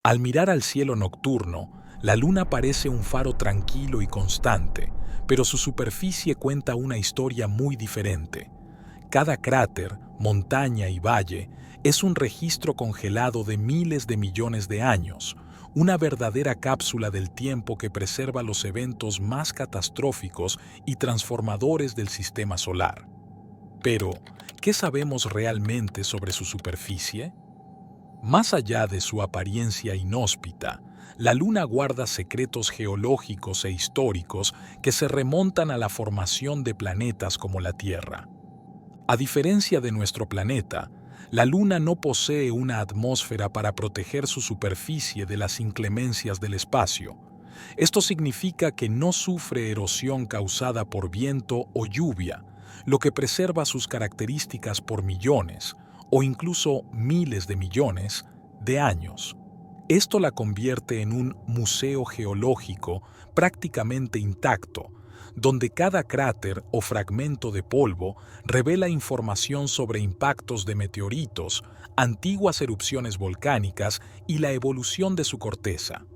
Al mirar al cielo nocturno, la luna parece un faro tranquilo y constante, pero su superficie cuenta una historia muy diferente. Cada cráter, montaña y valle es un registro congelado de miles de millones de años, una verdadera cápsula del tiempo que preserva los eventos más catastróficos y transformadores del sistema solar. Pero, ¿qué sabemos realmente sobre su superficie? Más allá de su apariencia inhóspita, la Luna guarda secretos geológicos e históricos que se remontan a la formación de planetas como la Tierra. A diferencia de nuestro planeta, la Luna no posee una atmósfera para proteger su superficie de las inclemencias del espacio. Esto significa que no sufre erosión causada por viento o lluvia, lo que preserva sus características por millones, o incluso miles de millones, de años. Esto la convierte en un museo geológico prácticamente intacto, donde cada cráter o fragmento de polvo revela información sobre impactos de meteoritos, antiguas erupciones volcánicas y la evolución de su corteza.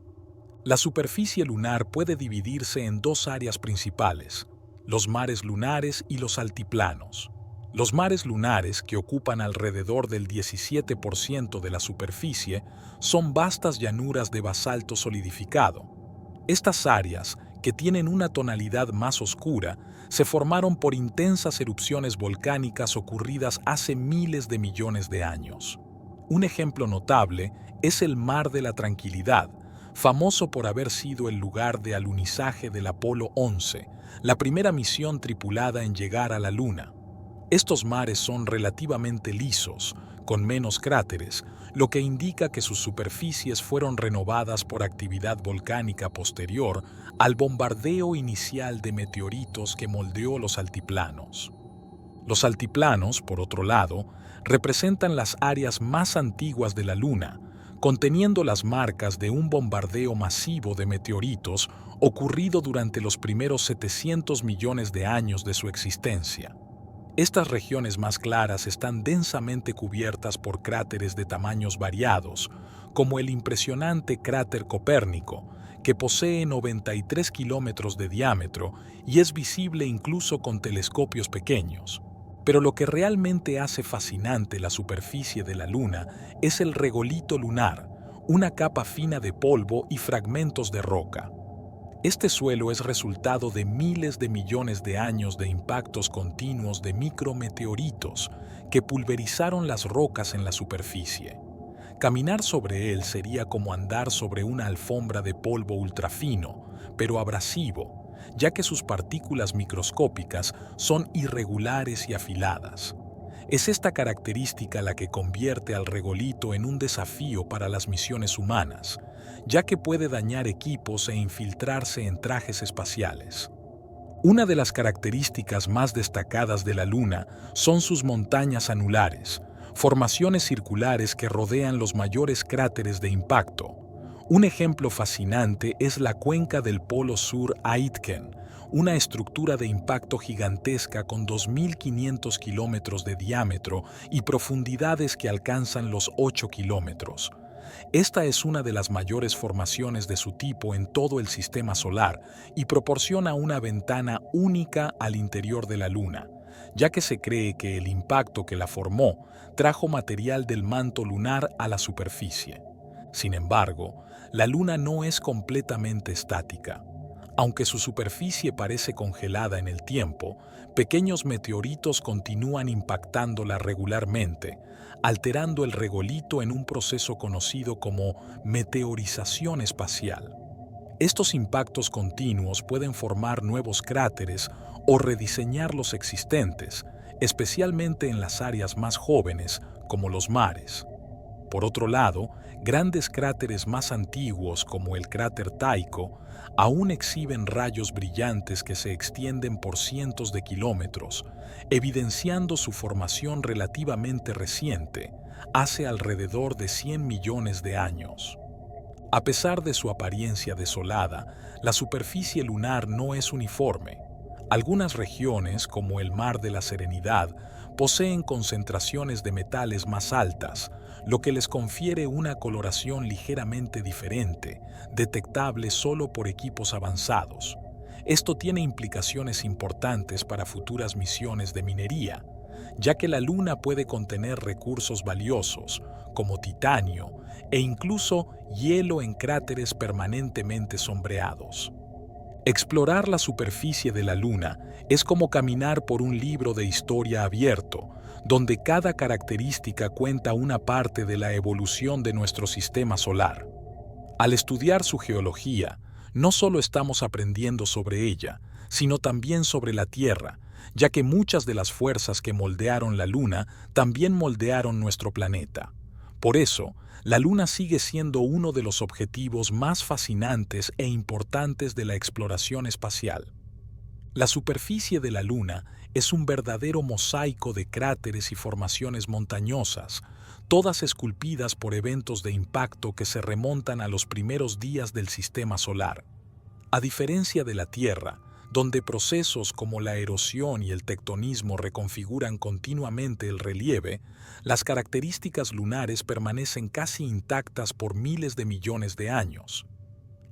La superficie lunar puede dividirse en dos áreas principales: los mares lunares y los altiplanos. Los mares lunares, que ocupan alrededor del 17% de la superficie, son vastas llanuras de basalto solidificado. Estas áreas, que tienen una tonalidad más oscura, se formaron por intensas erupciones volcánicas ocurridas hace miles de millones de años. Un ejemplo notable es el Mar de la Tranquilidad, famoso por haber sido el lugar de alunizaje del Apolo 11, la primera misión tripulada en llegar a la Luna. Estos mares son relativamente lisos, con menos cráteres, lo que indica que sus superficies fueron renovadas por actividad volcánica posterior al bombardeo inicial de meteoritos que moldeó los altiplanos. Los altiplanos, por otro lado, representan las áreas más antiguas de la Luna, conteniendo las marcas de un bombardeo masivo de meteoritos ocurrido durante los primeros 700 millones de años de su existencia. Estas regiones más claras están densamente cubiertas por cráteres de tamaños variados, como el impresionante cráter Copérnico, que posee 93 kilómetros de diámetro y es visible incluso con telescopios pequeños. Pero lo que realmente hace fascinante la superficie de la Luna es el regolito lunar, una capa fina de polvo y fragmentos de roca. Este suelo es resultado de miles de millones de años de impactos continuos de micrometeoritos que pulverizaron las rocas en la superficie. Caminar sobre él sería como andar sobre una alfombra de polvo ultrafino, pero abrasivo, ya que sus partículas microscópicas son irregulares y afiladas. Es esta característica la que convierte al regolito en un desafío para las misiones humanas, ya que puede dañar equipos e infiltrarse en trajes espaciales. Una de las características más destacadas de la Luna son sus montañas anulares, formaciones circulares que rodean los mayores cráteres de impacto. Un ejemplo fascinante es la cuenca del Polo Sur Aitken, una estructura de impacto gigantesca con 2.500 kilómetros de diámetro y profundidades que alcanzan los 8 kilómetros. Esta es una de las mayores formaciones de su tipo en todo el sistema solar y proporciona una ventana única al interior de la Luna, ya que se cree que el impacto que la formó trajo material del manto lunar a la superficie. Sin embargo, la Luna no es completamente estática. Aunque su superficie parece congelada en el tiempo, pequeños meteoritos continúan impactándola regularmente, alterando el regolito en un proceso conocido como meteorización espacial. Estos impactos continuos pueden formar nuevos cráteres o rediseñar los existentes, especialmente en las áreas más jóvenes, como los mares. Por otro lado, grandes cráteres más antiguos, como el cráter Tycho, aún exhiben rayos brillantes que se extienden por cientos de kilómetros, evidenciando su formación relativamente reciente, hace alrededor de 100 millones de años. A pesar de su apariencia desolada, la superficie lunar no es uniforme. Algunas regiones, como el Mar de la Serenidad, poseen concentraciones de metales más altas, lo que les confiere una coloración ligeramente diferente, detectable solo por equipos avanzados. Esto tiene implicaciones importantes para futuras misiones de minería, ya que la Luna puede contener recursos valiosos, como titanio, e incluso hielo en cráteres permanentemente sombreados. Explorar la superficie de la Luna es como caminar por un libro de historia abierto, donde cada característica cuenta una parte de la evolución de nuestro sistema solar. Al estudiar su geología, no solo estamos aprendiendo sobre ella, sino también sobre la Tierra, ya que muchas de las fuerzas que moldearon la Luna también moldearon nuestro planeta. Por eso, la Luna sigue siendo uno de los objetivos más fascinantes e importantes de la exploración espacial. La superficie de la Luna es un verdadero mosaico de cráteres y formaciones montañosas, todas esculpidas por eventos de impacto que se remontan a los primeros días del sistema solar. A diferencia de la Tierra, donde procesos como la erosión y el tectonismo reconfiguran continuamente el relieve, las características lunares permanecen casi intactas por miles de millones de años.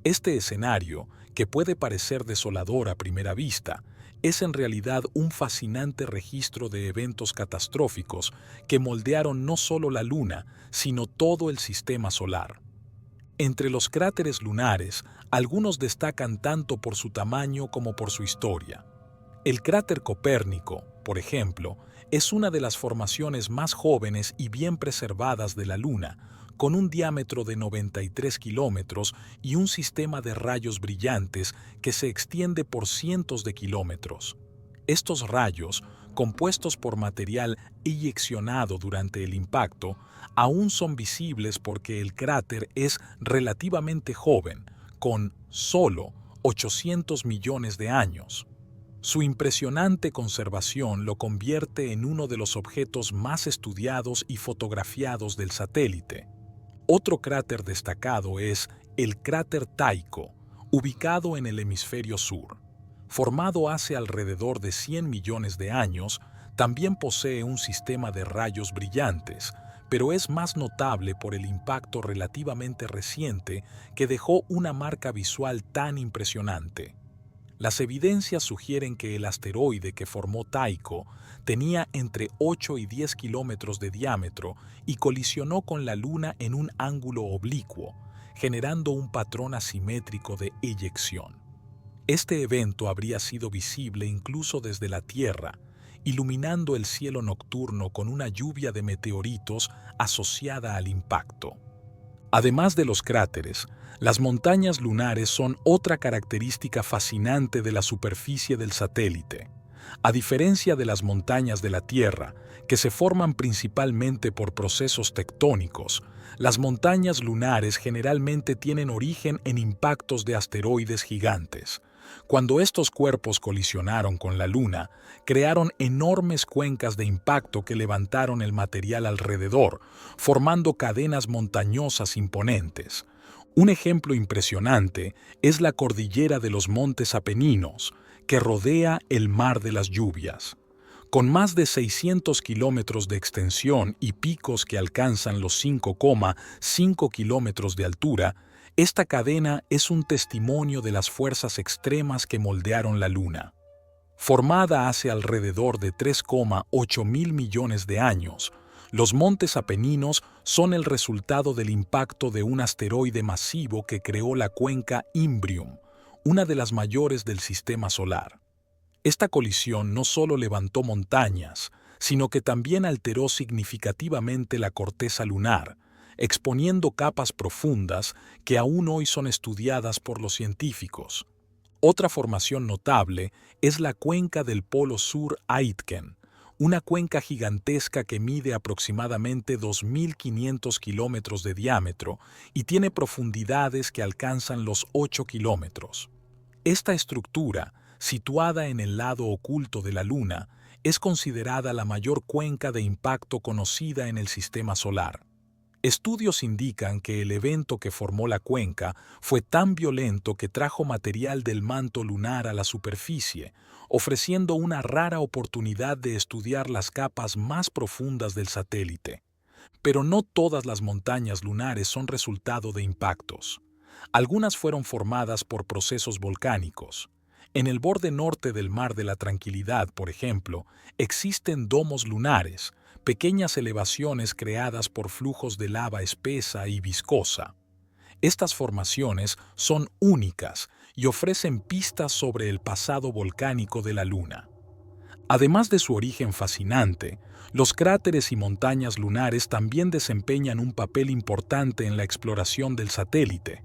Este escenario, que puede parecer desolador a primera vista, es en realidad un fascinante registro de eventos catastróficos que moldearon no solo la Luna, sino todo el sistema solar. Entre los cráteres lunares, algunos destacan tanto por su tamaño como por su historia. El cráter Copérnico, por ejemplo, es una de las formaciones más jóvenes y bien preservadas de la Luna, con un diámetro de 93 kilómetros y un sistema de rayos brillantes que se extiende por cientos de kilómetros. Estos rayos, compuestos por material eyeccionado durante el impacto, aún son visibles porque el cráter es relativamente joven, con solo 800 millones de años. Su impresionante conservación lo convierte en uno de los objetos más estudiados y fotografiados del satélite. Otro cráter destacado es el cráter Tycho, ubicado en el hemisferio sur. Formado hace alrededor de 100 millones de años, también posee un sistema de rayos brillantes, pero es más notable por el impacto relativamente reciente que dejó una marca visual tan impresionante. Las evidencias sugieren que el asteroide que formó Tycho tenía entre 8 y 10 kilómetros de diámetro y colisionó con la Luna en un ángulo oblicuo, generando un patrón asimétrico de eyección. Este evento habría sido visible incluso desde la Tierra, iluminando el cielo nocturno con una lluvia de meteoritos asociada al impacto. Además de los cráteres, las montañas lunares son otra característica fascinante de la superficie del satélite. A diferencia de las montañas de la Tierra, que se forman principalmente por procesos tectónicos, las montañas lunares generalmente tienen origen en impactos de asteroides gigantes. Cuando estos cuerpos colisionaron con la Luna, crearon enormes cuencas de impacto que levantaron el material alrededor, formando cadenas montañosas imponentes. Un ejemplo impresionante es la cordillera de los Montes Apeninos, que rodea el Mar de las Lluvias. Con más de 600 kilómetros de extensión y picos que alcanzan los 5,5 kilómetros de altura, esta cadena es un testimonio de las fuerzas extremas que moldearon la Luna. Formada hace alrededor de 3,8 mil millones de años, los Montes Apeninos son el resultado del impacto de un asteroide masivo que creó la cuenca Imbrium, una de las mayores del sistema solar. Esta colisión no solo levantó montañas, sino que también alteró significativamente la corteza lunar, exponiendo capas profundas que aún hoy son estudiadas por los científicos. Otra formación notable es la cuenca del Polo Sur Aitken, una cuenca gigantesca que mide aproximadamente 2.500 kilómetros de diámetro y tiene profundidades que alcanzan los 8 kilómetros. Esta estructura, situada en el lado oculto de la Luna, es considerada la mayor cuenca de impacto conocida en el sistema solar. Estudios indican que el evento que formó la cuenca fue tan violento que trajo material del manto lunar a la superficie, ofreciendo una rara oportunidad de estudiar las capas más profundas del satélite. Pero no todas las montañas lunares son resultado de impactos. Algunas fueron formadas por procesos volcánicos. En el borde norte del Mar de la Tranquilidad, por ejemplo, existen domos lunares, pequeñas elevaciones creadas por flujos de lava espesa y viscosa. Estas formaciones son únicas y ofrecen pistas sobre el pasado volcánico de la Luna. Además de su origen fascinante, los cráteres y montañas lunares también desempeñan un papel importante en la exploración del satélite.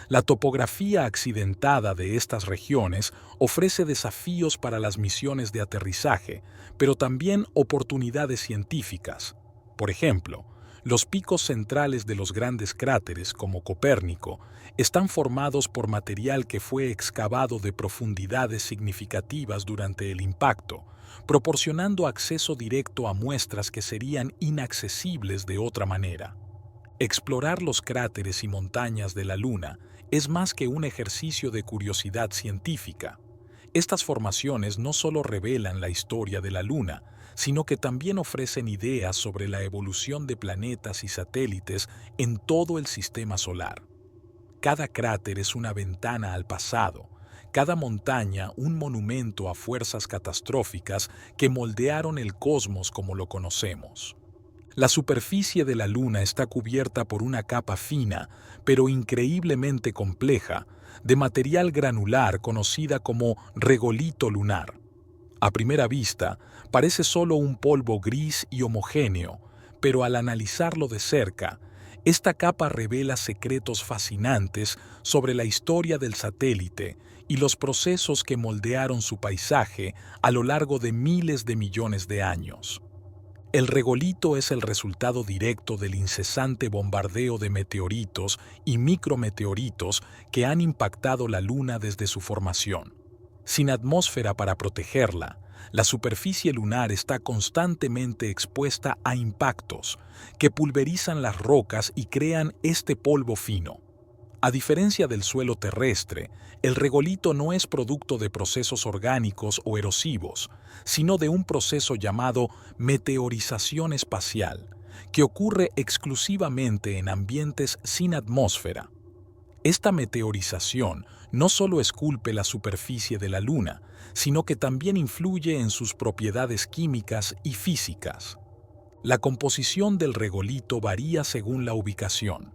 La topografía accidentada de estas regiones ofrece desafíos para las misiones de aterrizaje, pero también oportunidades científicas. Por ejemplo, los picos centrales de los grandes cráteres, como Copérnico, están formados por material que fue excavado de profundidades significativas durante el impacto, proporcionando acceso directo a muestras que serían inaccesibles de otra manera. Explorar los cráteres y montañas de la Luna es más que un ejercicio de curiosidad científica. Estas formaciones no solo revelan la historia de la Luna, sino que también ofrecen ideas sobre la evolución de planetas y satélites en todo el sistema solar. Cada cráter es una ventana al pasado, cada montaña un monumento a fuerzas catastróficas que moldearon el cosmos como lo conocemos. La superficie de la Luna está cubierta por una capa fina, pero increíblemente compleja, de material granular conocida como regolito lunar. A primera vista, parece solo un polvo gris y homogéneo, pero al analizarlo de cerca, esta capa revela secretos fascinantes sobre la historia del satélite y los procesos que moldearon su paisaje a lo largo de miles de millones de años. El regolito es el resultado directo del incesante bombardeo de meteoritos y micrometeoritos que han impactado la Luna desde su formación. Sin atmósfera para protegerla, la superficie lunar está constantemente expuesta a impactos que pulverizan las rocas y crean este polvo fino. A diferencia del suelo terrestre, el regolito no es producto de procesos orgánicos o erosivos, sino de un proceso llamado meteorización espacial, que ocurre exclusivamente en ambientes sin atmósfera. Esta meteorización no solo esculpe la superficie de la Luna, sino que también influye en sus propiedades químicas y físicas. La composición del regolito varía según la ubicación.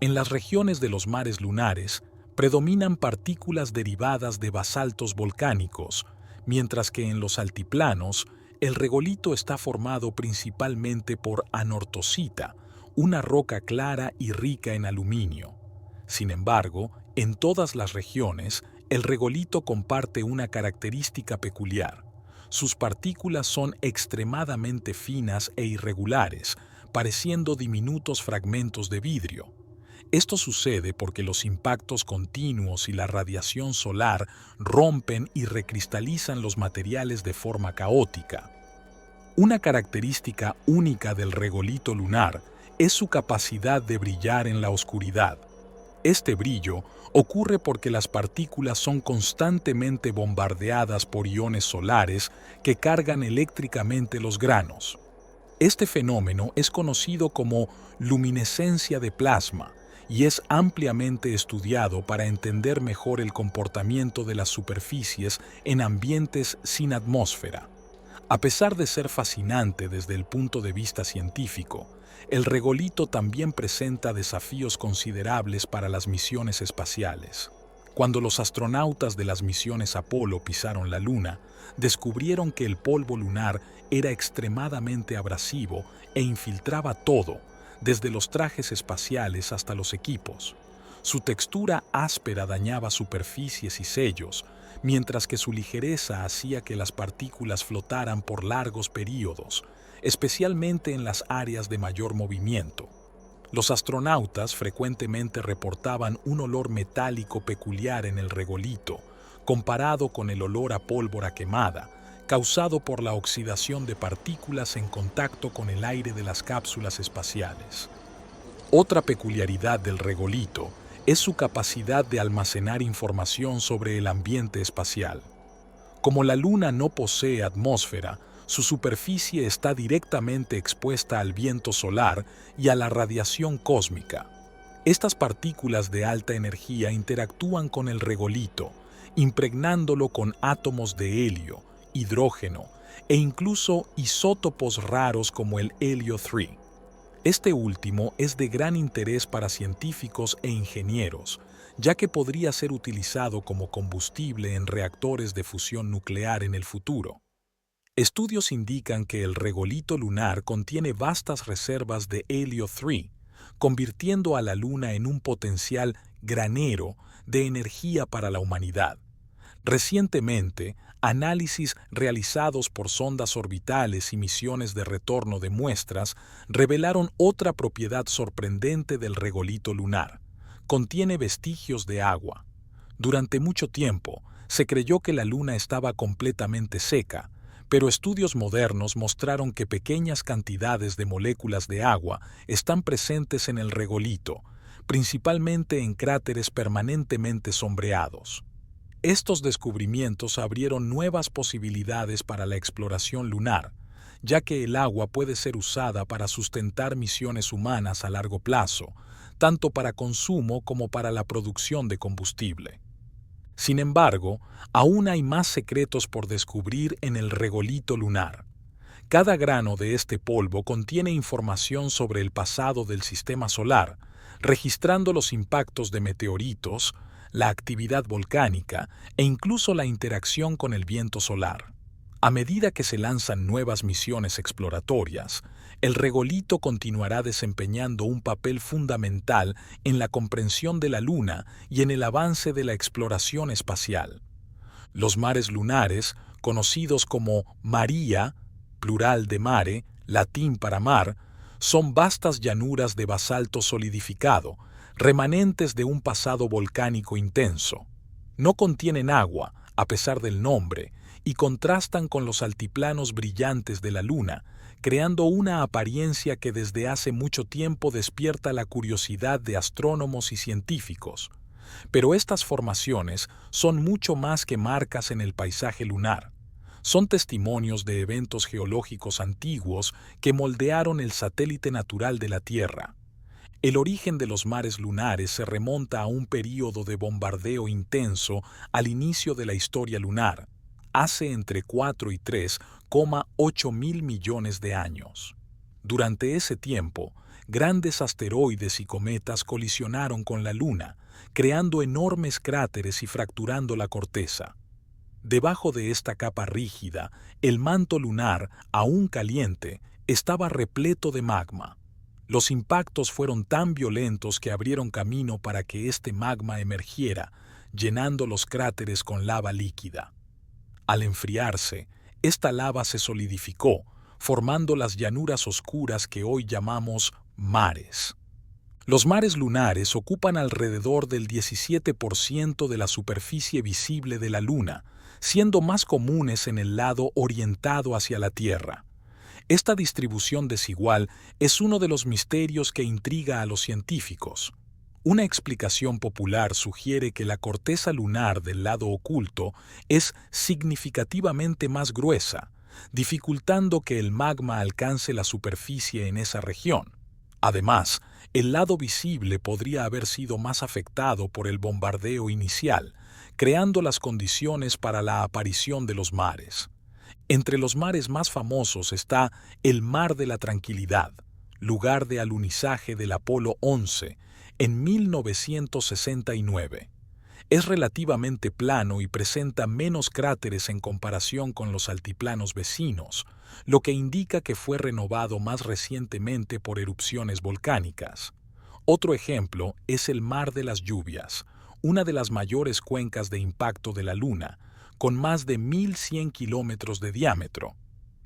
En las regiones de los mares lunares predominan partículas derivadas de basaltos volcánicos, mientras que en los altiplanos el regolito está formado principalmente por anortosita, una roca clara y rica en aluminio. Sin embargo, en todas las regiones, el regolito comparte una característica peculiar. Sus partículas son extremadamente finas e irregulares, pareciendo diminutos fragmentos de vidrio. Esto sucede porque los impactos continuos y la radiación solar rompen y recristalizan los materiales de forma caótica. Una característica única del regolito lunar es su capacidad de brillar en la oscuridad. Este brillo ocurre porque las partículas son constantemente bombardeadas por iones solares que cargan eléctricamente los granos. Este fenómeno es conocido como luminescencia de plasma y es ampliamente estudiado para entender mejor el comportamiento de las superficies en ambientes sin atmósfera. A pesar de ser fascinante desde el punto de vista científico, el regolito también presenta desafíos considerables para las misiones espaciales. Cuando los astronautas de las misiones Apolo pisaron la Luna, descubrieron que el polvo lunar era extremadamente abrasivo e infiltraba todo, desde los trajes espaciales hasta los equipos. Su textura áspera dañaba superficies y sellos, mientras que su ligereza hacía que las partículas flotaran por largos períodos, especialmente en las áreas de mayor movimiento. Los astronautas frecuentemente reportaban un olor metálico peculiar en el regolito, comparado con el olor a pólvora quemada, causado por la oxidación de partículas en contacto con el aire de las cápsulas espaciales. Otra peculiaridad del regolito es su capacidad de almacenar información sobre el ambiente espacial. Como la Luna no posee atmósfera, su superficie está directamente expuesta al viento solar y a la radiación cósmica. Estas partículas de alta energía interactúan con el regolito, impregnándolo con átomos de helio, hidrógeno e incluso isótopos raros como el helio 3. Este último es de gran interés para científicos e ingenieros, ya que podría ser utilizado como combustible en reactores de fusión nuclear en el futuro. Estudios indican que el regolito lunar contiene vastas reservas de helio 3, convirtiendo a la Luna en un potencial granero de energía para la humanidad. Recientemente, análisis realizados por sondas orbitales y misiones de retorno de muestras revelaron otra propiedad sorprendente del regolito lunar. Contiene vestigios de agua. Durante mucho tiempo, se creyó que la Luna estaba completamente seca, pero estudios modernos mostraron que pequeñas cantidades de moléculas de agua están presentes en el regolito, principalmente en cráteres permanentemente sombreados. Estos descubrimientos abrieron nuevas posibilidades para la exploración lunar, ya que el agua puede ser usada para sustentar misiones humanas a largo plazo, tanto para consumo como para la producción de combustible. Sin embargo, aún hay más secretos por descubrir en el regolito lunar. Cada grano de este polvo contiene información sobre el pasado del sistema solar, registrando los impactos de meteoritos, la actividad volcánica e incluso la interacción con el viento solar. A medida que se lanzan nuevas misiones exploratorias, el regolito continuará desempeñando un papel fundamental en la comprensión de la Luna y en el avance de la exploración espacial. Los mares lunares, conocidos como maria, plural de mare, latín para mar, son vastas llanuras de basalto solidificado, remanentes de un pasado volcánico intenso. No contienen agua, a pesar del nombre, y contrastan con los altiplanos brillantes de la Luna, creando una apariencia que desde hace mucho tiempo despierta la curiosidad de astrónomos y científicos. Pero estas formaciones son mucho más que marcas en el paisaje lunar. Son testimonios de eventos geológicos antiguos que moldearon el satélite natural de la Tierra. El origen de los mares lunares se remonta a un período de bombardeo intenso al inicio de la historia lunar, hace entre 4 y 3,8 mil millones de años. Durante ese tiempo, grandes asteroides y cometas colisionaron con la Luna, creando enormes cráteres y fracturando la corteza. Debajo de esta capa rígida, el manto lunar, aún caliente, estaba repleto de magma. Los impactos fueron tan violentos que abrieron camino para que este magma emergiera, llenando los cráteres con lava líquida. Al enfriarse, esta lava se solidificó, formando las llanuras oscuras que hoy llamamos mares. Los mares lunares ocupan alrededor del 17% de la superficie visible de la Luna, siendo más comunes en el lado orientado hacia la Tierra. Esta distribución desigual es uno de los misterios que intriga a los científicos. Una explicación popular sugiere que la corteza lunar del lado oculto es significativamente más gruesa, dificultando que el magma alcance la superficie en esa región. Además, el lado visible podría haber sido más afectado por el bombardeo inicial, creando las condiciones para la aparición de los mares. Entre los mares más famosos está el Mar de la Tranquilidad, lugar de alunizaje del Apolo 11, en 1969. Es relativamente plano y presenta menos cráteres en comparación con los altiplanos vecinos, lo que indica que fue renovado más recientemente por erupciones volcánicas. Otro ejemplo es el Mar de las Lluvias, una de las mayores cuencas de impacto de la Luna, con más de 1.100 kilómetros de diámetro.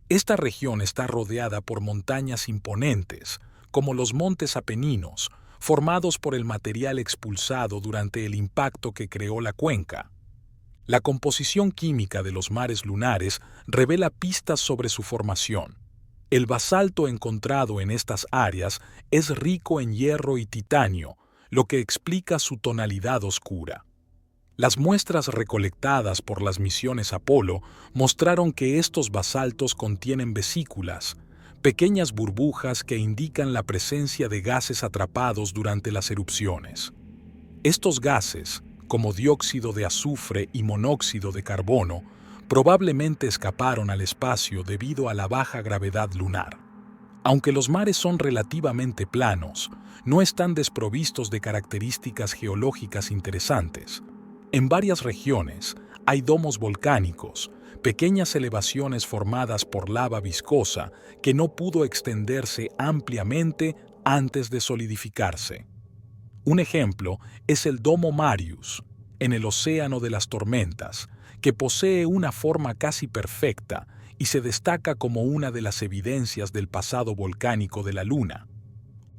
Esta región está rodeada por montañas imponentes, como los Montes Apeninos, formados por el material expulsado durante el impacto que creó la cuenca. La composición química de los mares lunares revela pistas sobre su formación. El basalto encontrado en estas áreas es rico en hierro y titanio, lo que explica su tonalidad oscura. Las muestras recolectadas por las misiones Apolo mostraron que estos basaltos contienen vesículas, pequeñas burbujas que indican la presencia de gases atrapados durante las erupciones. Estos gases, como dióxido de azufre y monóxido de carbono, probablemente escaparon al espacio debido a la baja gravedad lunar. Aunque los mares son relativamente planos, no están desprovistos de características geológicas interesantes. En varias regiones hay domos volcánicos, pequeñas elevaciones formadas por lava viscosa que no pudo extenderse ampliamente antes de solidificarse. Un ejemplo es el Domo Marius, en el Océano de las Tormentas, que posee una forma casi perfecta y se destaca como una de las evidencias del pasado volcánico de la Luna.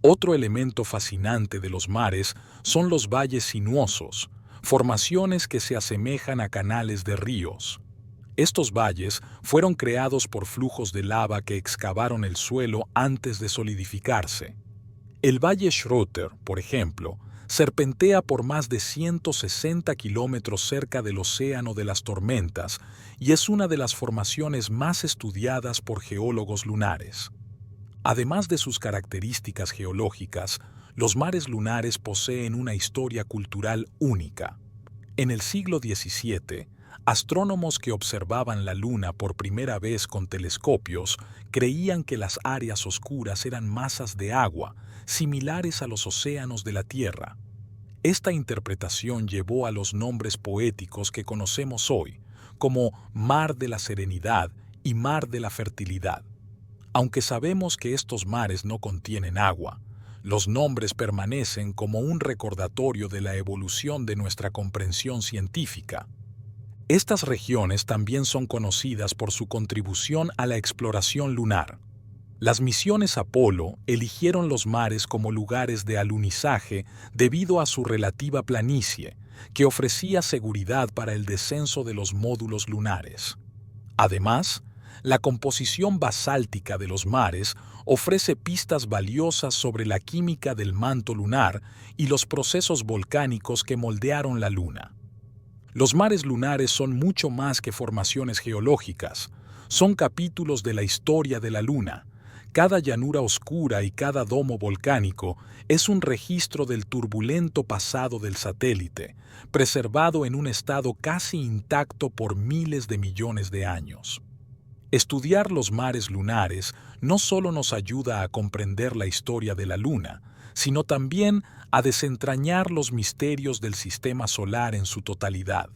Otro elemento fascinante de los mares son los valles sinuosos, formaciones que se asemejan a canales de ríos. Estos valles fueron creados por flujos de lava que excavaron el suelo antes de solidificarse. El Valle Schroeter, por ejemplo, serpentea por más de 160 kilómetros cerca del Océano de las Tormentas y es una de las formaciones más estudiadas por geólogos lunares. Además de sus características geológicas, los mares lunares poseen una historia cultural única. En el siglo XVII, astrónomos que observaban la Luna por primera vez con telescopios creían que las áreas oscuras eran masas de agua, similares a los océanos de la Tierra. Esta interpretación llevó a los nombres poéticos que conocemos hoy, como Mar de la Serenidad y Mar de la Fertilidad. Aunque sabemos que estos mares no contienen agua, los nombres permanecen como un recordatorio de la evolución de nuestra comprensión científica. Estas regiones también son conocidas por su contribución a la exploración lunar. Las misiones Apolo eligieron los mares como lugares de alunizaje debido a su relativa planicie, que ofrecía seguridad para el descenso de los módulos lunares. Además, la composición basáltica de los mares ofrece pistas valiosas sobre la química del manto lunar y los procesos volcánicos que moldearon la Luna. Los mares lunares son mucho más que formaciones geológicas, son capítulos de la historia de la Luna. Cada llanura oscura y cada domo volcánico es un registro del turbulento pasado del satélite, preservado en un estado casi intacto por miles de millones de años. Estudiar los mares lunares no solo nos ayuda a comprender la historia de la Luna, sino también a desentrañar los misterios del sistema solar en su totalidad.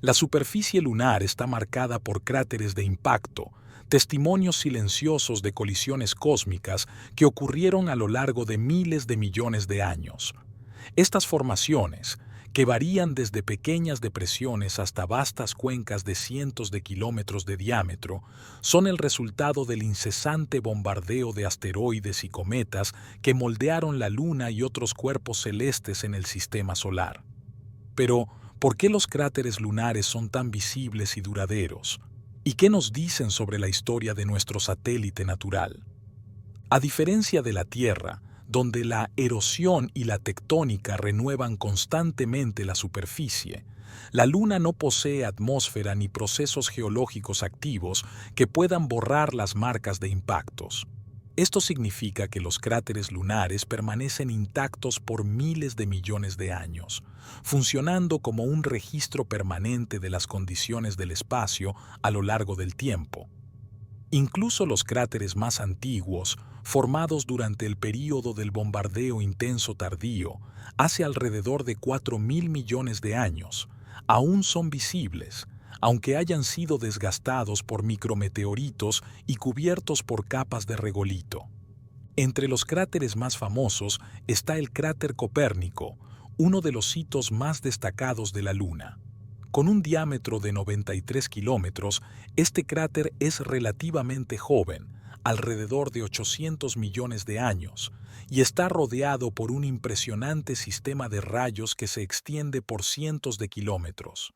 La superficie lunar está marcada por cráteres de impacto, testimonios silenciosos de colisiones cósmicas que ocurrieron a lo largo de miles de millones de años. Estas formaciones, que varían desde pequeñas depresiones hasta vastas cuencas de cientos de kilómetros de diámetro, son el resultado del incesante bombardeo de asteroides y cometas que moldearon la Luna y otros cuerpos celestes en el sistema solar. Pero, ¿por qué los cráteres lunares son tan visibles y duraderos? ¿Y qué nos dicen sobre la historia de nuestro satélite natural? A diferencia de la Tierra, donde la erosión y la tectónica renuevan constantemente la superficie, la Luna no posee atmósfera ni procesos geológicos activos que puedan borrar las marcas de impactos. Esto significa que los cráteres lunares permanecen intactos por miles de millones de años, funcionando como un registro permanente de las condiciones del espacio a lo largo del tiempo. Incluso los cráteres más antiguos, formados durante el período del bombardeo intenso tardío, hace alrededor de 4.000 millones de años, aún son visibles, aunque hayan sido desgastados por micrometeoritos y cubiertos por capas de regolito. Entre los cráteres más famosos está el cráter Copérnico, uno de los hitos más destacados de la Luna. Con un diámetro de 93 kilómetros, este cráter es relativamente joven, alrededor de 800 millones de años, y está rodeado por un impresionante sistema de rayos que se extiende por cientos de kilómetros.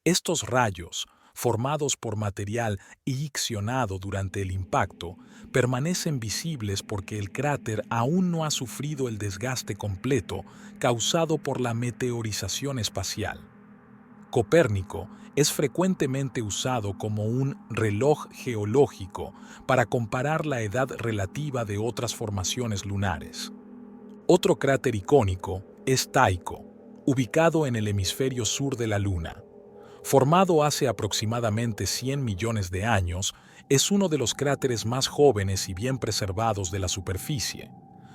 Estos rayos, formados por material iccionado durante el impacto, permanecen visibles porque el cráter aún no ha sufrido el desgaste completo causado por la meteorización espacial. Copérnico es frecuentemente usado como un reloj geológico para comparar la edad relativa de otras formaciones lunares. Otro cráter icónico es Tycho, ubicado en el hemisferio sur de la Luna. Formado hace aproximadamente 100 millones de años, es uno de los cráteres más jóvenes y bien preservados de la superficie.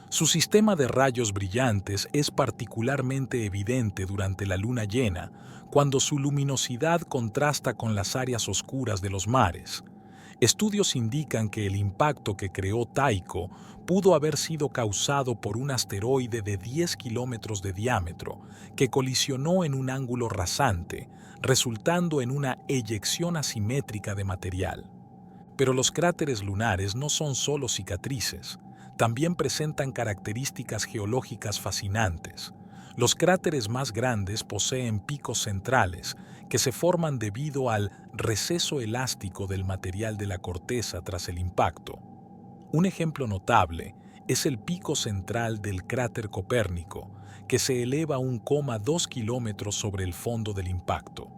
Su sistema de rayos brillantes es particularmente evidente durante la luna llena, cuando su luminosidad contrasta con las áreas oscuras de los mares. Estudios indican que el impacto que creó Tycho pudo haber sido causado por un asteroide de 10 kilómetros de diámetro que colisionó en un ángulo rasante, resultando en una eyección asimétrica de material. Pero los cráteres lunares no son solo cicatrices, también presentan características geológicas fascinantes. Los cráteres más grandes poseen picos centrales que se forman debido al receso elástico del material de la corteza tras el impacto. Un ejemplo notable es el pico central del cráter Copérnico, que se eleva 1,2 kilómetros sobre el fondo del impacto.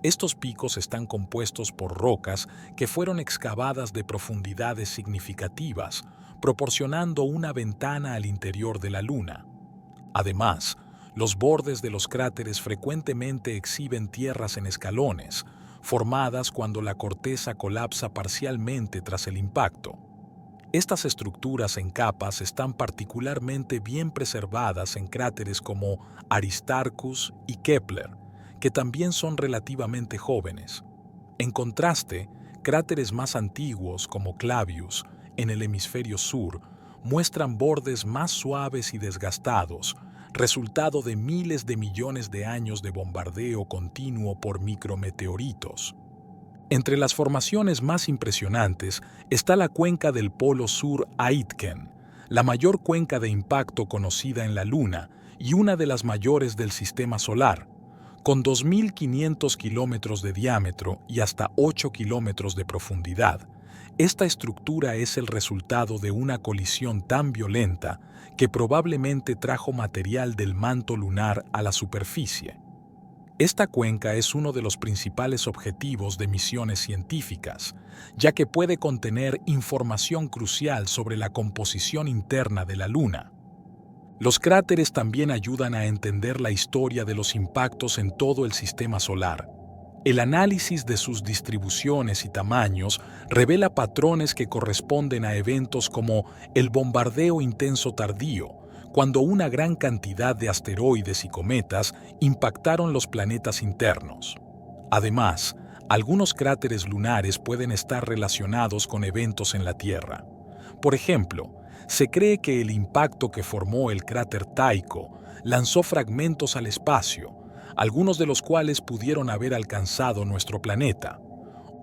Estos picos están compuestos por rocas que fueron excavadas de profundidades significativas, proporcionando una ventana al interior de la Luna. Además, los bordes de los cráteres frecuentemente exhiben tierras en escalones, formadas cuando la corteza colapsa parcialmente tras el impacto. Estas estructuras en capas están particularmente bien preservadas en cráteres como Aristarchus y Kepler, que también son relativamente jóvenes. En contraste, cráteres más antiguos como Clavius, en el hemisferio sur, muestran bordes más suaves y desgastados, resultado de miles de millones de años de bombardeo continuo por micrometeoritos. Entre las formaciones más impresionantes está la cuenca del Polo Sur Aitken, la mayor cuenca de impacto conocida en la Luna y una de las mayores del Sistema Solar, con 2.500 kilómetros de diámetro y hasta 8 kilómetros de profundidad. Esta estructura es el resultado de una colisión tan violenta que probablemente trajo material del manto lunar a la superficie. Esta cuenca es uno de los principales objetivos de misiones científicas, ya que puede contener información crucial sobre la composición interna de la Luna. Los cráteres también ayudan a entender la historia de los impactos en todo el sistema solar. El análisis de sus distribuciones y tamaños revela patrones que corresponden a eventos como el bombardeo intenso tardío, cuando una gran cantidad de asteroides y cometas impactaron los planetas internos. Además, algunos cráteres lunares pueden estar relacionados con eventos en la Tierra. Por ejemplo, se cree que el impacto que formó el cráter Tycho lanzó fragmentos al espacio, algunos de los cuales pudieron haber alcanzado nuestro planeta.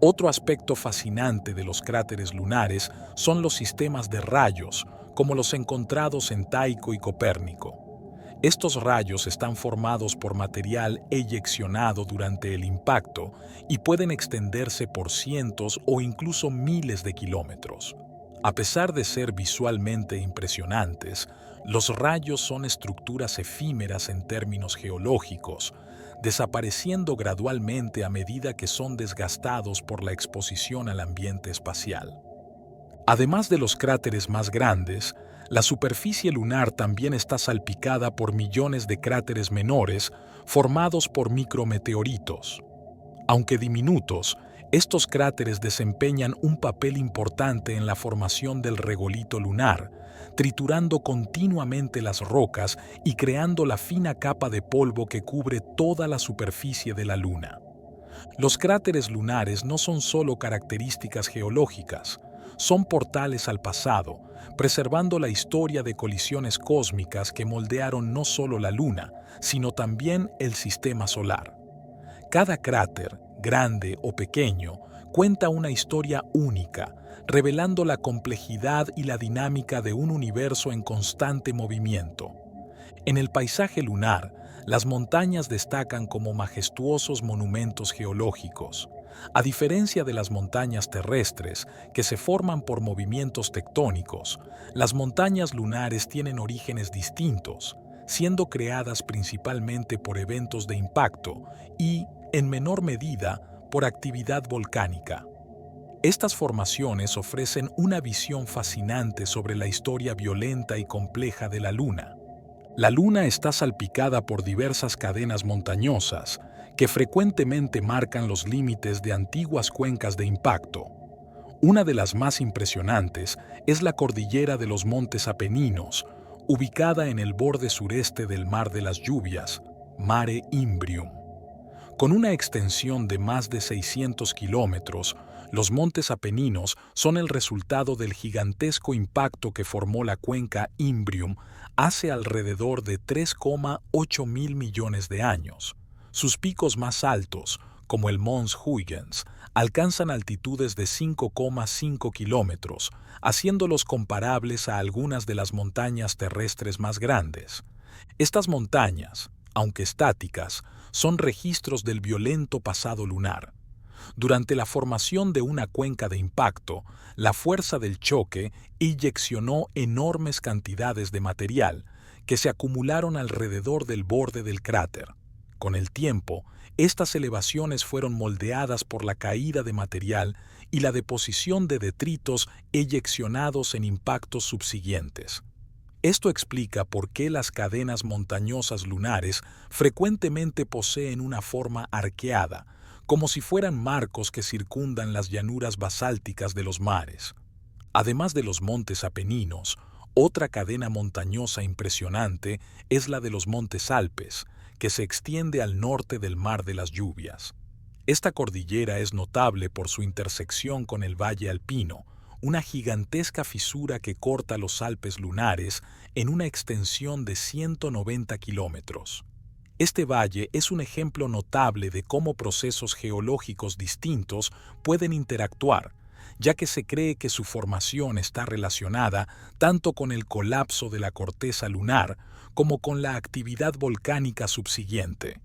Otro aspecto fascinante de los cráteres lunares son los sistemas de rayos, como los encontrados en Tycho y Copérnico. Estos rayos están formados por material eyeccionado durante el impacto y pueden extenderse por cientos o incluso miles de kilómetros. A pesar de ser visualmente impresionantes, los rayos son estructuras efímeras en términos geológicos, desapareciendo gradualmente a medida que son desgastados por la exposición al ambiente espacial. Además de los cráteres más grandes, la superficie lunar también está salpicada por millones de cráteres menores formados por micrometeoritos. Aunque diminutos, estos cráteres desempeñan un papel importante en la formación del regolito lunar, triturando continuamente las rocas y creando la fina capa de polvo que cubre toda la superficie de la Luna. Los cráteres lunares no son solo características geológicas, son portales al pasado, preservando la historia de colisiones cósmicas que moldearon no solo la Luna, sino también el sistema solar. Cada cráter, grande o pequeño, cuenta una historia única, revelando la complejidad y la dinámica de un universo en constante movimiento. En el paisaje lunar, las montañas destacan como majestuosos monumentos geológicos, A diferencia de las montañas terrestres, que se forman por movimientos tectónicos, las montañas lunares tienen orígenes distintos, siendo creadas principalmente por eventos de impacto y, en menor medida, por actividad volcánica. Estas formaciones ofrecen una visión fascinante sobre la historia violenta y compleja de la Luna. La Luna está salpicada por diversas cadenas montañosas que frecuentemente marcan los límites de antiguas cuencas de impacto. Una de las más impresionantes es la cordillera de los Montes Apeninos, ubicada en el borde sureste del Mar de las Lluvias, Mare Imbrium. Con una extensión de más de 600 kilómetros, los Montes Apeninos son el resultado del gigantesco impacto que formó la cuenca Imbrium hace alrededor de 3,8 mil millones de años. Sus picos más altos, como el Mons Huygens, alcanzan altitudes de 5,5 kilómetros, haciéndolos comparables a algunas de las montañas terrestres más grandes. Estas montañas, aunque estáticas, son registros del violento pasado lunar. Durante la formación de una cuenca de impacto, la fuerza del choque eyeccionó enormes cantidades de material que se acumularon alrededor del borde del cráter. Con el tiempo, estas elevaciones fueron moldeadas por la caída de material y la deposición de detritos eyeccionados en impactos subsiguientes. Esto explica por qué las cadenas montañosas lunares frecuentemente poseen una forma arqueada, como si fueran marcos que circundan las llanuras basálticas de los mares. Además de los montes Apeninos, otra cadena montañosa impresionante es la de los montes Alpes, que se extiende al norte del Mar de las Lluvias. Esta cordillera es notable por su intersección con el Valle Alpino, una gigantesca fisura que corta los Alpes lunares en una extensión de 190 kilómetros. Este valle es un ejemplo notable de cómo procesos geológicos distintos pueden interactuar, ya que se cree que su formación está relacionada tanto con el colapso de la corteza lunar como con la actividad volcánica subsiguiente.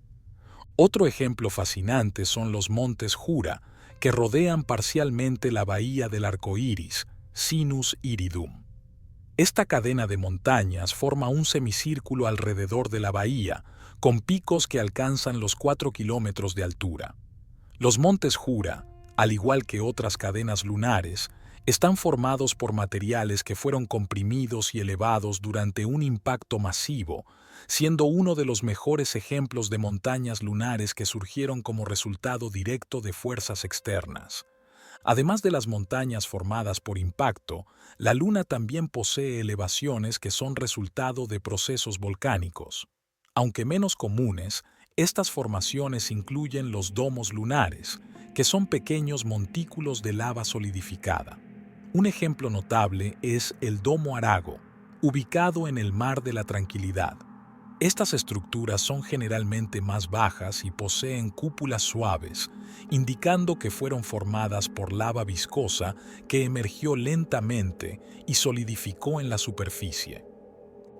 Otro ejemplo fascinante son los montes Jura, que rodean parcialmente la bahía del Arco Iris, Sinus Iridum. Esta cadena de montañas forma un semicírculo alrededor de la bahía, con picos que alcanzan los 4 kilómetros de altura. Los montes Jura, al igual que otras cadenas lunares, están formados por materiales que fueron comprimidos y elevados durante un impacto masivo, siendo uno de los mejores ejemplos de montañas lunares que surgieron como resultado directo de fuerzas externas. Además de las montañas formadas por impacto, la Luna también posee elevaciones que son resultado de procesos volcánicos. Aunque menos comunes, estas formaciones incluyen los domos lunares, que son pequeños montículos de lava solidificada. Un ejemplo notable es el Domo Arago, ubicado en el Mar de la Tranquilidad. Estas estructuras son generalmente más bajas y poseen cúpulas suaves, indicando que fueron formadas por lava viscosa que emergió lentamente y solidificó en la superficie.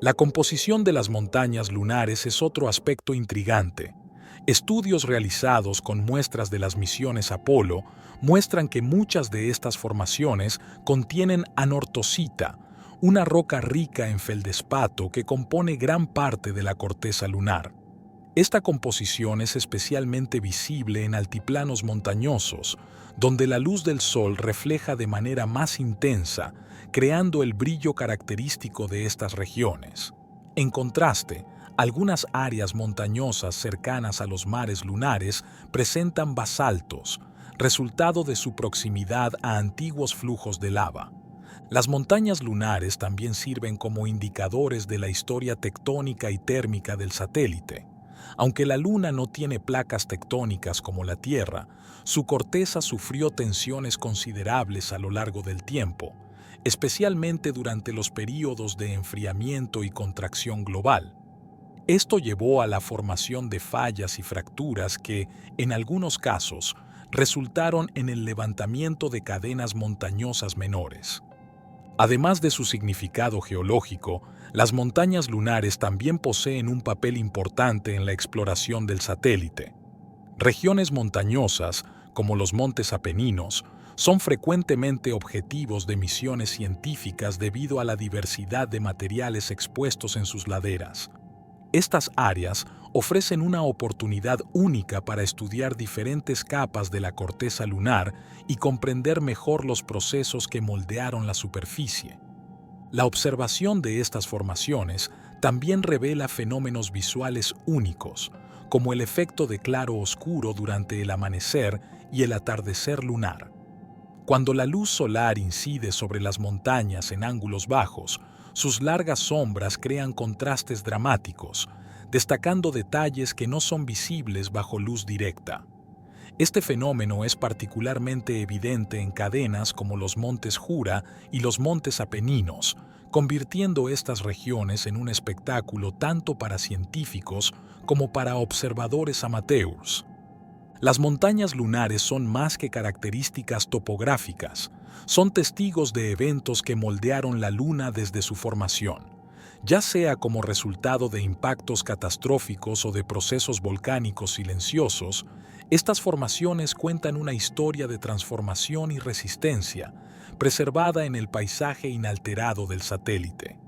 La composición de las montañas lunares es otro aspecto intrigante. Estudios realizados con muestras de las misiones Apolo muestran que muchas de estas formaciones contienen anortosita, una roca rica en feldespato que compone gran parte de la corteza lunar. Esta composición es especialmente visible en altiplanos montañosos, donde la luz del sol refleja de manera más intensa, creando el brillo característico de estas regiones. En contraste, algunas áreas montañosas cercanas a los mares lunares presentan basaltos, resultado de su proximidad a antiguos flujos de lava. Las montañas lunares también sirven como indicadores de la historia tectónica y térmica del satélite. Aunque la Luna no tiene placas tectónicas como la Tierra, su corteza sufrió tensiones considerables a lo largo del tiempo, especialmente durante los períodos de enfriamiento y contracción global. Esto llevó a la formación de fallas y fracturas que, en algunos casos, resultaron en el levantamiento de cadenas montañosas menores. Además de su significado geológico, las montañas lunares también poseen un papel importante en la exploración del satélite. Regiones montañosas, como los montes Apeninos, son frecuentemente objetivos de misiones científicas debido a la diversidad de materiales expuestos en sus laderas. Estas áreas ofrecen una oportunidad única para estudiar diferentes capas de la corteza lunar y comprender mejor los procesos que moldearon la superficie. La observación de estas formaciones también revela fenómenos visuales únicos, como el efecto de claro-oscuro durante el amanecer y el atardecer lunar. Cuando la luz solar incide sobre las montañas en ángulos bajos, sus largas sombras crean contrastes dramáticos, destacando detalles que no son visibles bajo luz directa. Este fenómeno es particularmente evidente en cadenas como los montes Jura y los montes Apeninos, convirtiendo estas regiones en un espectáculo tanto para científicos como para observadores amateurs. Las montañas lunares son más que características topográficas, son testigos de eventos que moldearon la Luna desde su formación, ya sea como resultado de impactos catastróficos o de procesos volcánicos silenciosos. Estas formaciones cuentan una historia de transformación y resistencia, preservada en el paisaje inalterado del satélite.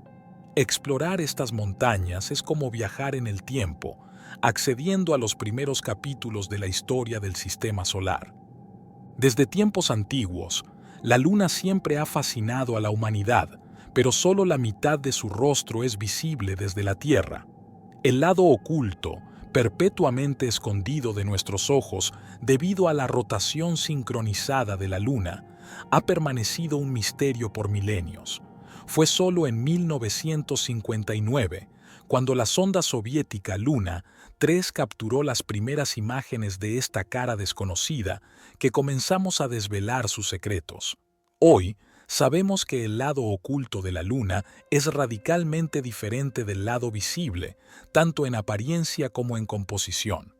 Explorar estas montañas es como viajar en el tiempo, accediendo a los primeros capítulos de la historia del sistema solar. Desde tiempos antiguos, la Luna siempre ha fascinado a la humanidad, pero solo la mitad de su rostro es visible desde la Tierra. El lado oculto, perpetuamente escondido de nuestros ojos debido a la rotación sincronizada de la Luna, ha permanecido un misterio por milenios. Fue solo en 1959, cuando la sonda soviética Luna 3 capturó las primeras imágenes de esta cara desconocida, que comenzamos a desvelar sus secretos. Hoy, sabemos que el lado oculto de la Luna es radicalmente diferente del lado visible, tanto en apariencia como en composición.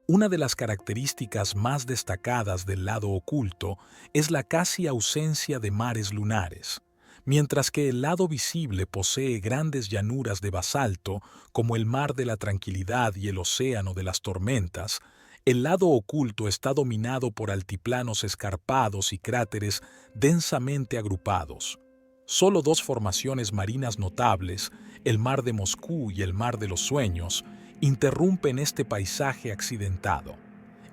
Una de las características más destacadas del lado oculto es la casi ausencia de mares lunares. Mientras que el lado visible posee grandes llanuras de basalto, como el Mar de la Tranquilidad y el Océano de las Tormentas, el lado oculto está dominado por altiplanos escarpados y cráteres densamente agrupados. Solo 2 formaciones marinas notables, el Mar de Moscú y el Mar de los Sueños, interrumpen este paisaje accidentado.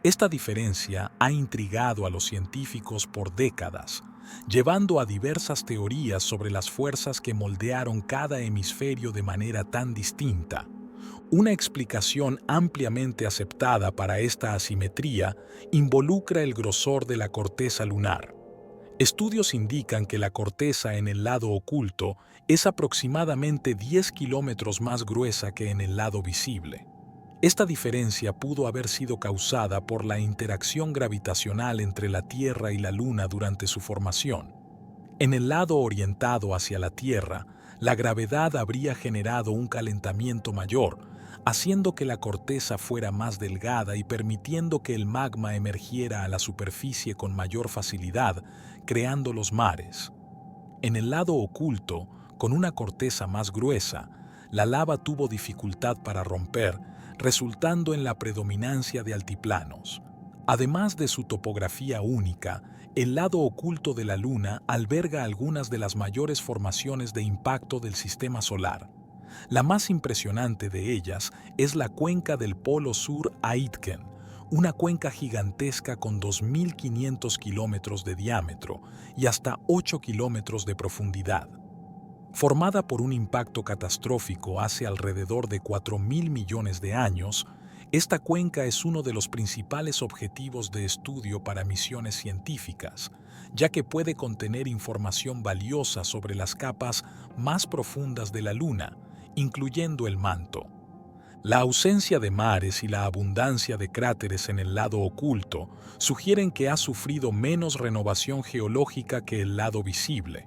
Esta diferencia ha intrigado a los científicos por décadas, llevando a diversas teorías sobre las fuerzas que moldearon cada hemisferio de manera tan distinta. Una explicación ampliamente aceptada para esta asimetría involucra el grosor de la corteza lunar. Estudios indican que la corteza en el lado oculto es aproximadamente 10 kilómetros más gruesa que en el lado visible. Esta diferencia pudo haber sido causada por la interacción gravitacional entre la Tierra y la Luna durante su formación. En el lado orientado hacia la Tierra, la gravedad habría generado un calentamiento mayor, haciendo que la corteza fuera más delgada y permitiendo que el magma emergiera a la superficie con mayor facilidad, creando los mares. En el lado oculto, con una corteza más gruesa, la lava tuvo dificultad para romper, resultando en la predominancia de altiplanos. Además de su topografía única, el lado oculto de la Luna alberga algunas de las mayores formaciones de impacto del sistema solar. La más impresionante de ellas es la cuenca del Polo Sur Aitken, una cuenca gigantesca con 2.500 kilómetros de diámetro y hasta 8 kilómetros de profundidad. Formada por un impacto catastrófico hace alrededor de 4.000 millones de años, esta cuenca es uno de los principales objetivos de estudio para misiones científicas, ya que puede contener información valiosa sobre las capas más profundas de la Luna, incluyendo el manto. La ausencia de mares y la abundancia de cráteres en el lado oculto sugieren que ha sufrido menos renovación geológica que el lado visible.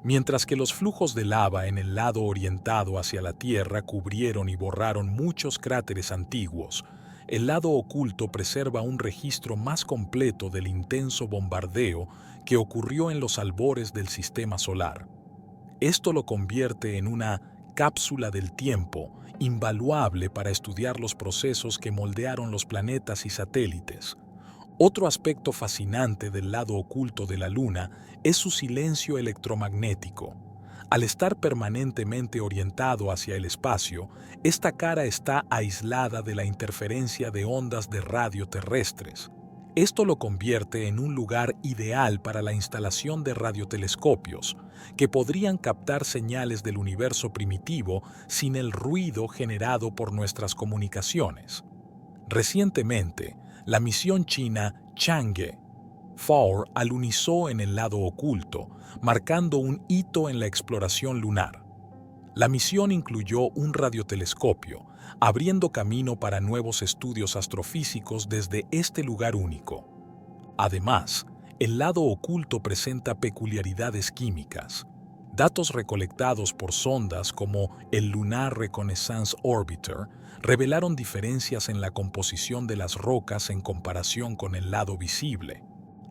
Mientras que los flujos de lava en el lado orientado hacia la Tierra cubrieron y borraron muchos cráteres antiguos, el lado oculto preserva un registro más completo del intenso bombardeo que ocurrió en los albores del sistema solar. Esto lo convierte en una cápsula del tiempo invaluable para estudiar los procesos que moldearon los planetas y satélites. Otro aspecto fascinante del lado oculto de la Luna es su silencio electromagnético. Al estar permanentemente orientado hacia el espacio, esta cara está aislada de la interferencia de ondas de radio terrestres. Esto lo convierte en un lugar ideal para la instalación de radiotelescopios, que podrían captar señales del universo primitivo sin el ruido generado por nuestras comunicaciones. Recientemente, la misión china Chang'e 4 alunizó en el lado oculto, marcando un hito en la exploración lunar. La misión incluyó un radiotelescopio, abriendo camino para nuevos estudios astrofísicos desde este lugar único. Además, el lado oculto presenta peculiaridades químicas. Datos recolectados por sondas como el Lunar Reconnaissance Orbiter revelaron diferencias en la composición de las rocas en comparación con el lado visible.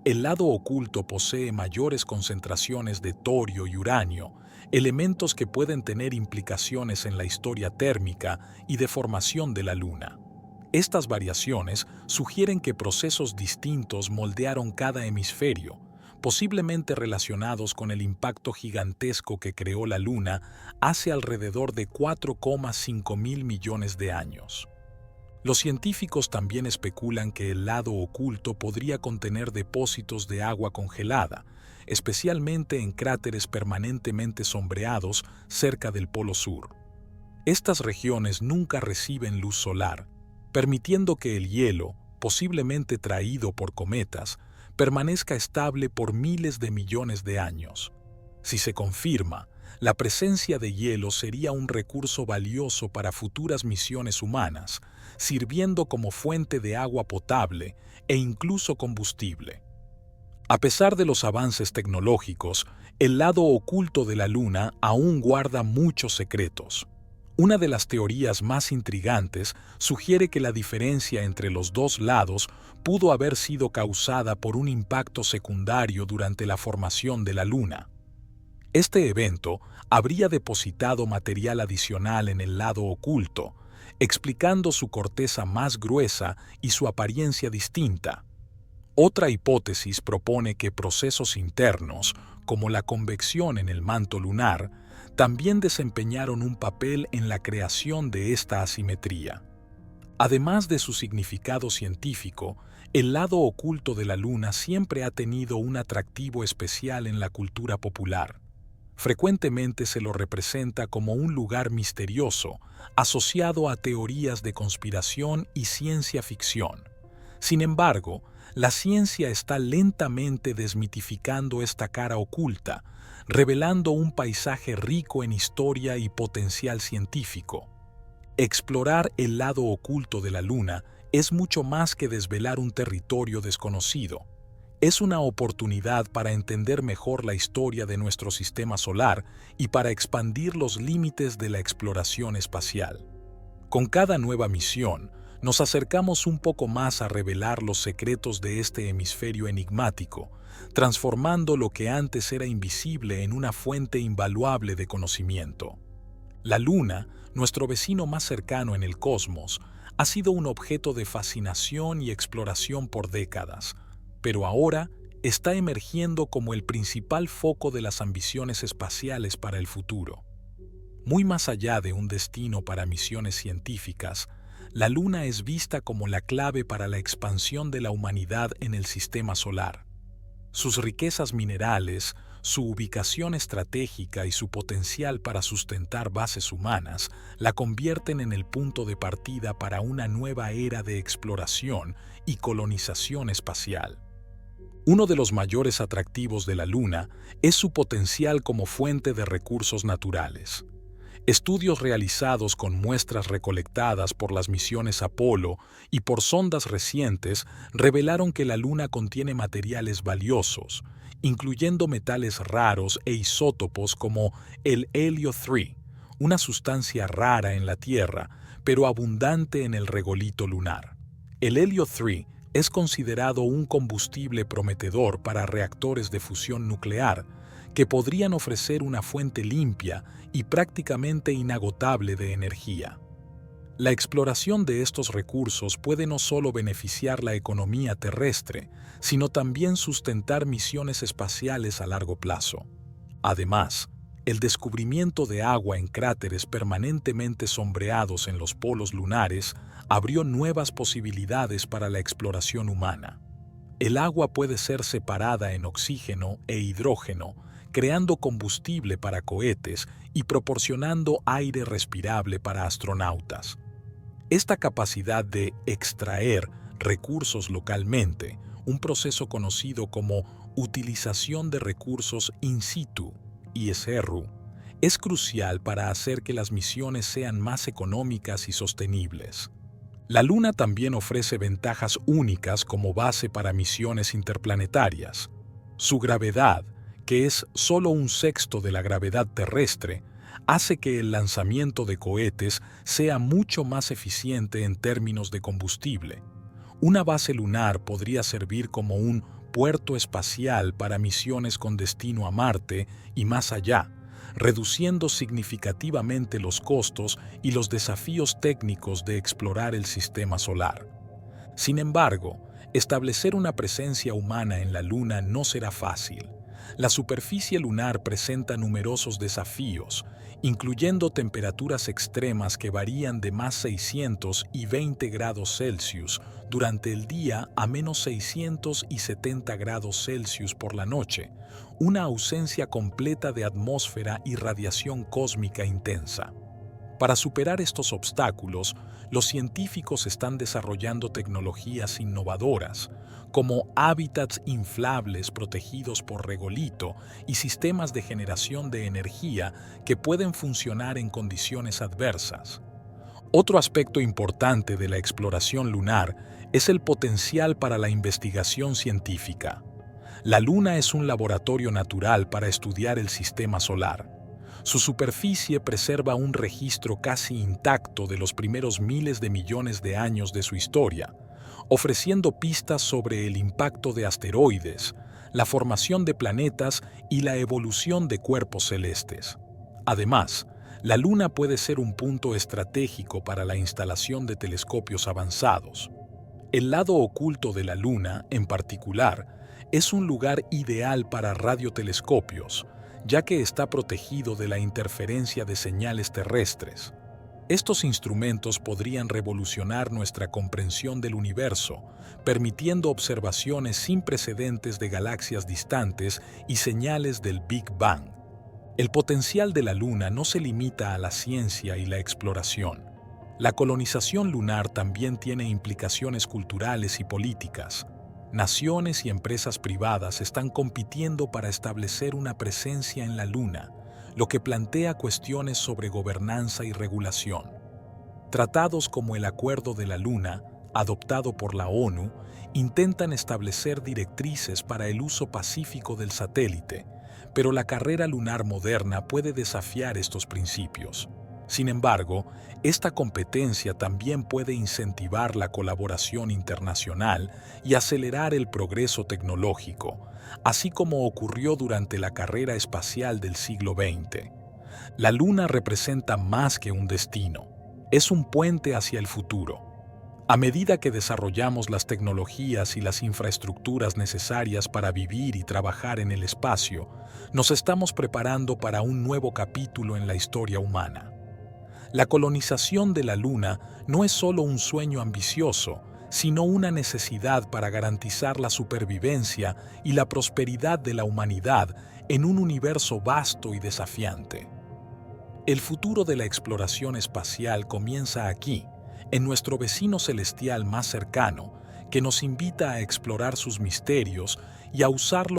El lado oculto posee mayores concentraciones de torio y uranio, elementos que pueden tener implicaciones en la historia térmica y de formación de la Luna. Estas variaciones sugieren que procesos distintos moldearon cada hemisferio, posiblemente relacionados con el impacto gigantesco que creó la Luna hace alrededor de 4,5 mil millones de años. Los científicos también especulan que el lado oculto podría contener depósitos de agua congelada, especialmente en cráteres permanentemente sombreados cerca del Polo Sur. Estas regiones nunca reciben luz solar, permitiendo que el hielo, posiblemente traído por cometas, permanezca estable por miles de millones de años. Si se confirma, la presencia de hielo sería un recurso valioso para futuras misiones humanas, sirviendo como fuente de agua potable e incluso combustible. A pesar de los avances tecnológicos, el lado oculto de la Luna aún guarda muchos secretos. Una de las teorías más intrigantes sugiere que la diferencia entre los dos lados pudo haber sido causada por un impacto secundario durante la formación de la Luna. Este evento habría depositado material adicional en el lado oculto, explicando su corteza más gruesa y su apariencia distinta. Otra hipótesis propone que procesos internos, como la convección en el manto lunar, también desempeñaron un papel en la creación de esta asimetría. Además de su significado científico, el lado oculto de la Luna siempre ha tenido un atractivo especial en la cultura popular. Frecuentemente se lo representa como un lugar misterioso, asociado a teorías de conspiración y ciencia ficción. Sin embargo, la ciencia está lentamente desmitificando esta cara oculta, revelando un paisaje rico en historia y potencial científico. Explorar el lado oculto de la Luna es mucho más que desvelar un territorio desconocido. Es una oportunidad para entender mejor la historia de nuestro sistema solar y para expandir los límites de la exploración espacial. Con cada nueva misión, nos acercamos un poco más a revelar los secretos de este hemisferio enigmático, transformando lo que antes era invisible en una fuente invaluable de conocimiento. La Luna, nuestro vecino más cercano en el cosmos, ha sido un objeto de fascinación y exploración por décadas, pero ahora está emergiendo como el principal foco de las ambiciones espaciales para el futuro. Muy más allá de un destino para misiones científicas, la Luna es vista como la clave para la expansión de la humanidad en el sistema solar. Sus riquezas minerales, su ubicación estratégica y su potencial para sustentar bases humanas la convierten en el punto de partida para una nueva era de exploración y colonización espacial. Uno de los mayores atractivos de la Luna es su potencial como fuente de recursos naturales. Estudios realizados con muestras recolectadas por las misiones Apolo y por sondas recientes revelaron que la Luna contiene materiales valiosos, incluyendo metales raros e isótopos como el helio 3, una sustancia rara en la Tierra, pero abundante en el regolito lunar. El helio 3 es considerado un combustible prometedor para reactores de fusión nuclear, que podrían ofrecer una fuente limpia y prácticamente inagotable de energía. La exploración de estos recursos puede no solo beneficiar la economía terrestre, sino también sustentar misiones espaciales a largo plazo. Además, el descubrimiento de agua en cráteres permanentemente sombreados en los polos lunares abrió nuevas posibilidades para la exploración humana. El agua puede ser separada en oxígeno e hidrógeno, creando combustible para cohetes y proporcionando aire respirable para astronautas. Esta capacidad de extraer recursos localmente, un proceso conocido como utilización de recursos in situ, ISRU, es crucial para hacer que las misiones sean más económicas y sostenibles. La Luna también ofrece ventajas únicas como base para misiones interplanetarias. Su gravedad, que es solo un sexto de la gravedad terrestre, hace que el lanzamiento de cohetes sea mucho más eficiente en términos de combustible. Una base lunar podría servir como un puerto espacial para misiones con destino a Marte y más allá, reduciendo significativamente los costos y los desafíos técnicos de explorar el sistema solar. Sin embargo, establecer una presencia humana en la Luna no será fácil. La superficie lunar presenta numerosos desafíos, incluyendo temperaturas extremas que varían de más 620 grados Celsius durante el día a menos 670 grados Celsius por la noche, una ausencia completa de atmósfera y radiación cósmica intensa. Para superar estos obstáculos, los científicos están desarrollando tecnologías innovadoras, como hábitats inflables protegidos por regolito y sistemas de generación de energía que pueden funcionar en condiciones adversas. Otro aspecto importante de la exploración lunar es el potencial para la investigación científica. La Luna es un laboratorio natural para estudiar el sistema solar. Su superficie preserva un registro casi intacto de los primeros miles de millones de años de su historia, ofreciendo pistas sobre el impacto de asteroides, la formación de planetas y la evolución de cuerpos celestes. Además, la Luna puede ser un punto estratégico para la instalación de telescopios avanzados. El lado oculto de la Luna, en particular, es un lugar ideal para radiotelescopios, ya que está protegido de la interferencia de señales terrestres. Estos instrumentos podrían revolucionar nuestra comprensión del universo, permitiendo observaciones sin precedentes de galaxias distantes y señales del Big Bang. El potencial de la Luna no se limita a la ciencia y la exploración. La colonización lunar también tiene implicaciones culturales y políticas. Naciones y empresas privadas están compitiendo para establecer una presencia en la Luna, lo que plantea cuestiones sobre gobernanza y regulación. Tratados como el Acuerdo de la Luna, adoptado por la ONU, intentan establecer directrices para el uso pacífico del satélite, pero la carrera lunar moderna puede desafiar estos principios. Sin embargo, esta competencia también puede incentivar la colaboración internacional y acelerar el progreso tecnológico, así como ocurrió durante la carrera espacial del siglo XX. La Luna representa más que un destino, es un puente hacia el futuro. A medida que desarrollamos las tecnologías y las infraestructuras necesarias para vivir y trabajar en el espacio, nos estamos preparando para un nuevo capítulo en la historia humana. La colonización de la Luna no es solo un sueño ambicioso, sino una necesidad para garantizar la supervivencia y la prosperidad de la humanidad en un universo vasto y desafiante. El futuro de la exploración espacial comienza aquí, en nuestro vecino celestial más cercano, que nos invita a explorar sus misterios y a usarlo